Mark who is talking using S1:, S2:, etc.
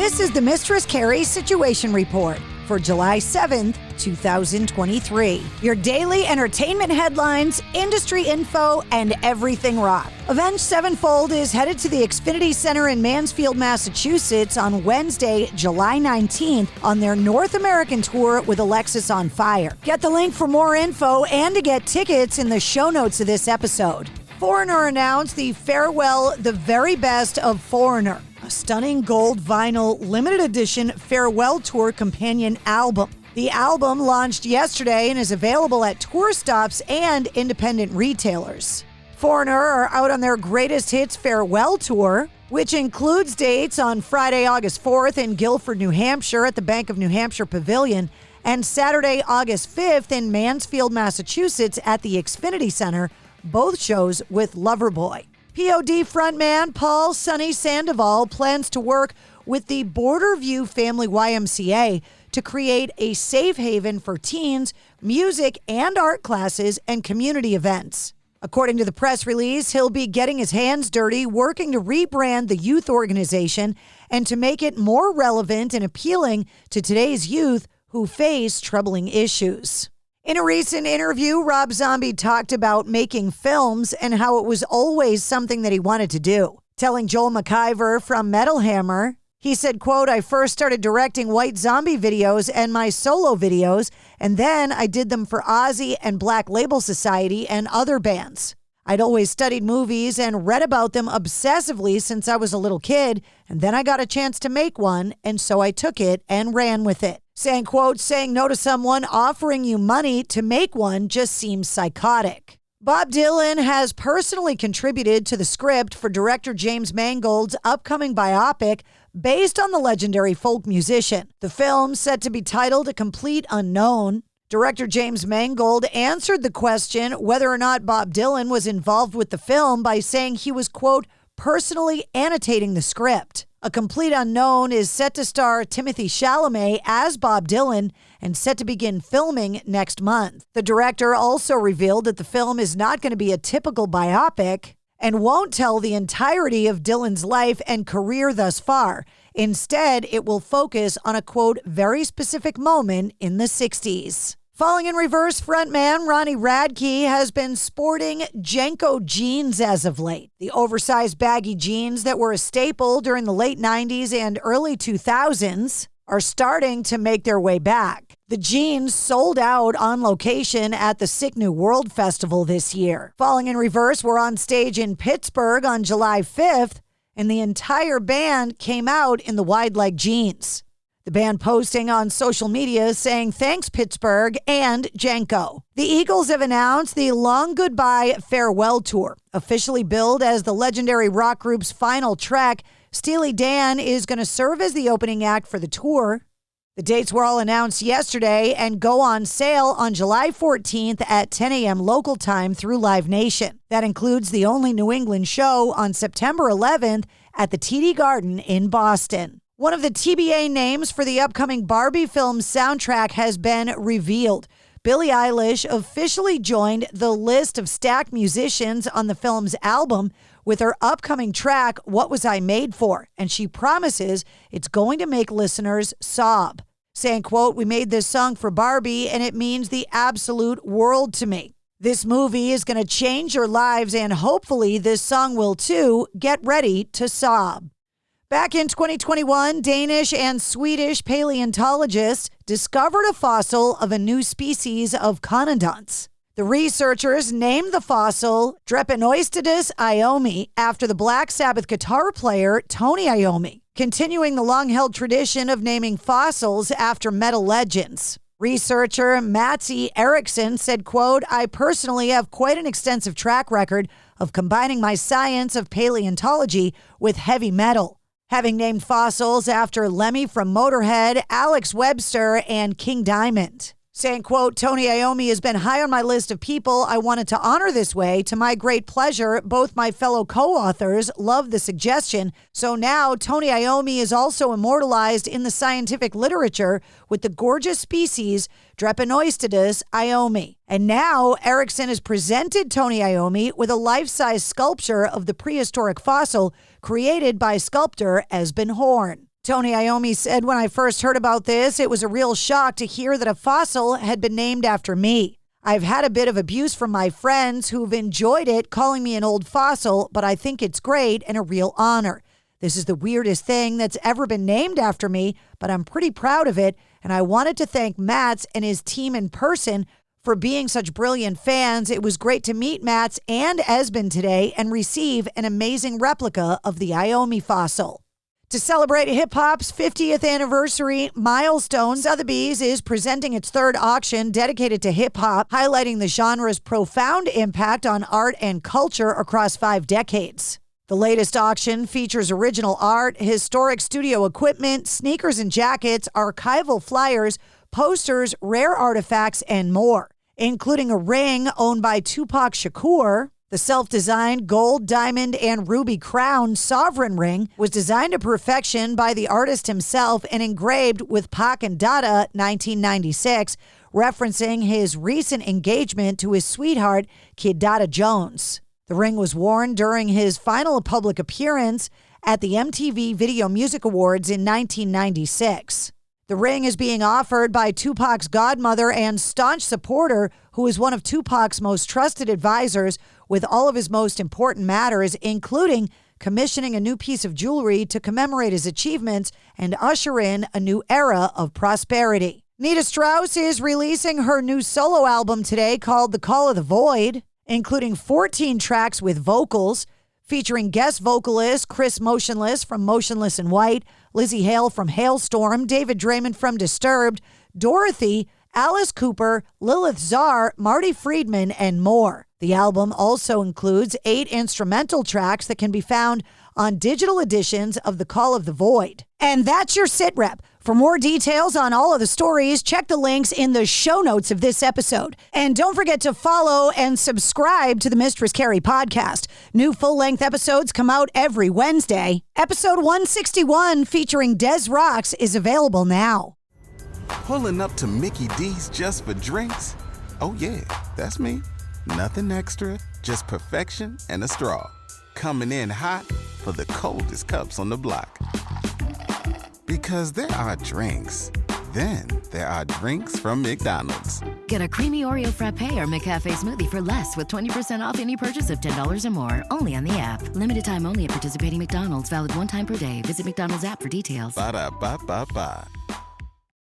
S1: This is the Mistress Carrie Situation Report for July 7th, 2023. Your daily entertainment headlines, industry info, and everything rock. Avenged Sevenfold is headed to the Xfinity Center in Mansfield, Massachusetts on Wednesday, July 19th on their North American tour with Alexis on Fire. Get the link for more info and to get tickets in the show notes of this episode. Foreigner announced the Farewell, the Very Best of Foreigner, a stunning gold vinyl limited edition farewell tour companion album. The album launched yesterday and is available at tour stops and independent retailers. Foreigner are out on their greatest hits farewell tour, which includes dates on Friday, August 4th in Guilford, New Hampshire at the Bank of New Hampshire Pavilion, and Saturday, August 5th in Mansfield, Massachusetts at the Xfinity Center, both shows with Loverboy. P.O.D. frontman Paul Sonny Sandoval plans to work with the Borderview Family YMCA to create a safe haven for teens, music and art classes, and community events. According to the press release, he'll be getting his hands dirty, working to rebrand the youth organization and to make it more relevant and appealing to today's youth who face troubling issues. In a recent interview, Rob Zombie talked about making films and how it was always something that he wanted to do. Telling Joel McIver from Metal Hammer, he said, quote, "I first started directing White Zombie videos and my solo videos, and then I did them for Ozzy and Black Label Society and other bands. I'd always studied movies and read about them obsessively since I was a little kid, and then I got a chance to make one, and so I took it and ran with it." Saying, quote, "Saying no to someone offering you money to make one just seems psychotic." Bob Dylan has personally contributed to the script for director James Mangold's upcoming biopic based on the legendary folk musician. The film, set to be titled A Complete Unknown. Director James Mangold answered the question whether or not Bob Dylan was involved with the film by saying he was, quote, "personally annotating the script." A Complete Unknown is set to star Timothée Chalamet as Bob Dylan and set to begin filming next month. The director also revealed that the film is not going to be a typical biopic and won't tell the entirety of Dylan's life and career thus far. Instead, it will focus on a, quote, "very specific moment in the 60s. Falling in Reverse frontman Ronnie Radke has been sporting Jenko jeans as of late. The oversized baggy jeans that were a staple during the late 90s and early 2000s are starting to make their way back. The jeans sold out on location at the Sick New World Festival this year. Falling in Reverse were on stage in Pittsburgh on July 5th, and the entire band came out in the wide leg jeans. The band posting on social media saying, "Thanks, Pittsburgh," and Jenko. The Eagles have announced the Long Goodbye Farewell Tour. Officially billed as the legendary rock group's final trek, Steely Dan is going to serve as the opening act for the tour. The dates were all announced yesterday and go on sale on July 14th at 10 a.m. local time through Live Nation. That includes the only New England show on September 11th at the TD Garden in Boston. One of the TBA names for the upcoming Barbie film soundtrack has been revealed. Billie Eilish officially joined the list of stacked musicians on the film's album with her upcoming track, What Was I Made For? And she promises it's going to make listeners sob. Saying, quote, "We made this song for Barbie and it means the absolute world to me. This movie is going to change your lives and hopefully this song will too. Get ready to sob." Back in 2021, Danish and Swedish paleontologists discovered a fossil of a new species of conodonts. The researchers named the fossil Drepanoistidus Iommi after the Black Sabbath guitar player Tony Iommi, continuing the long-held tradition of naming fossils after metal legends. Researcher Matsi Eriksson said, quote, "I personally have quite an extensive track record of combining my science of paleontology with heavy metal, having named fossils after Lemmy from Motorhead, Alex Webster, and King Diamond." Saying, quote, "Tony Iommi has been high on my list of people I wanted to honor this way. To my great pleasure, both my fellow co-authors loved the suggestion. So now Tony Iommi is also immortalized in the scientific literature with the gorgeous species Drepanoistidus Iommi. And now Erickson has presented Tony Iommi with a life-size sculpture of the prehistoric fossil created by sculptor Esben Horn. Tony Iommi said, when I first heard about this, it was a real shock to hear that a fossil had been named after me. I've had a bit of abuse from my friends who've enjoyed it, calling me an old fossil, but I think it's great and a real honor. This is the weirdest thing that's ever been named after me, but I'm pretty proud of it, and I wanted to thank Mats and his team in person for being such brilliant fans. It was great to meet Mats and Esben today and receive an amazing replica of the Iommi fossil. To celebrate hip-hop's 50th anniversary milestone, Sotheby's is presenting its third auction dedicated to hip-hop, highlighting the genre's profound impact on art and culture across 5 decades. The latest auction features original art, historic studio equipment, sneakers and jackets, archival flyers, posters, rare artifacts, and more, including a ring owned by Tupac Shakur. The self-designed gold, diamond, and ruby crown sovereign ring was designed to perfection by the artist himself and engraved with Pac and Dada 1996, referencing his recent engagement to his sweetheart, Kid Dada Jones. The ring was worn during his final public appearance at the MTV Video Music Awards in 1996. The ring is being offered by Tupac's godmother and staunch supporter, who is one of Tupac's most trusted advisors with all of his most important matters, including commissioning a new piece of jewelry to commemorate his achievements and usher in a new era of prosperity. Nita Strauss is releasing her new solo album today called The Call of the Void, including 14 tracks with vocals, featuring guest vocalist Chris Motionless from Motionless in White, Lizzie Hale from Hailstorm, David Draymond from Disturbed, Dorothy, Alice Cooper, Lilith Czar, Marty Friedman, and more. The album also includes 8 instrumental tracks that can be found on digital editions of The Call of the Void. And that's your sit rep. For more details on all of the stories, check the links in the show notes of this episode. And don't forget to follow and subscribe to the Mistress Carrie Podcast. New full-length episodes come out every Wednesday. Episode 161 featuring Des Rocks is available now.
S2: Pulling up to Mickey D's just for drinks? Oh yeah, that's me. Nothing extra, just perfection and a straw. Coming in hot for the coldest cups on the block. Because there are drinks. Then there are drinks from McDonald's.
S3: Get a creamy Oreo frappe or McCafe smoothie for less with 20% off any purchase of $10 or more. Only on the app. Limited time only at participating McDonald's. Valid one time per day. Visit McDonald's app for details.
S2: Ba-da-ba-ba-ba.